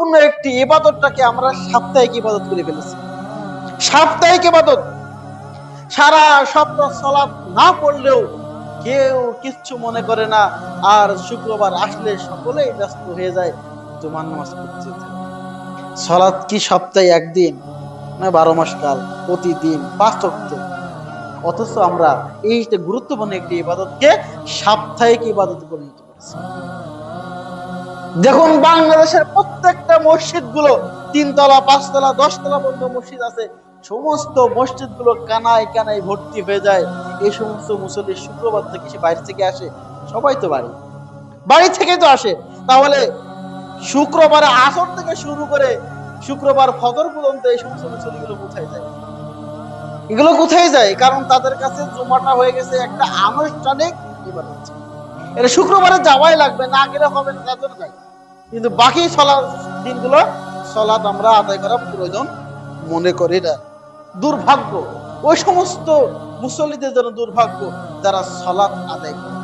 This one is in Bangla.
গুরুত্বপূর্ণ একটি ইবাদতটাকে আমরা সাপ্তাহিক ইবাদত করে ফেলেছি। সাপ্তাহিক ইবাদত, সারা সপ্তাহ সালাত না পড়লেও কেউ কিচ্ছু মনে করে না, আর শুক্রবার আসলে সকলেই ব্যস্ত হয়ে যায় জুমার নামাজ পড়তে। সালাত কি সপ্তাহে একদিন না 12 মাস কাল, প্রতিদিন 5 ওয়াক্ত? অথচ আমরা এই যে গুরুত্বপূর্ণ একটি ইবাদতকে সাপ্তাহিক ইবাদত পরিণত করেছি। দেখুন, বাংলাদেশের প্রত্যেকটা মসজিদ গুলো 3 তলা 5 তলা 10 তলা পর্যন্ত মসজিদ আছে, সমস্ত মসজিদ গুলো কানায় কানায় ভর্তি হয়ে যায়। এই সমস্ত মুসল্লি শুক্রবার থেকে সে বাইরে থেকে আসে, সবাই তো বাড়ি থেকে তো আসে। তাহলে শুক্রবারে আসর থেকে শুরু করে শুক্রবার ফজর পর্যন্ত এই সমস্ত মুসল্লিগুলো কোথায় যায়? এগুলো কোথায় যায়? কারণ তাদের কাছে জুমাটা হয়ে গেছে একটা আনুষ্ঠানিক ইবাদত। এটা শুক্রবারে যাওয়াই লাগবে, না গেলে হবে না, তাদের যায়। কিন্তু বাকি দিনগুলো সালাত আমরা আদায় করা প্রয়োজন মনে করি না। দুর্ভাগ্য ওই সমস্ত মুসল্লিদের জন্য, দুর্ভাগ্য যারা সালাত আদায় করে।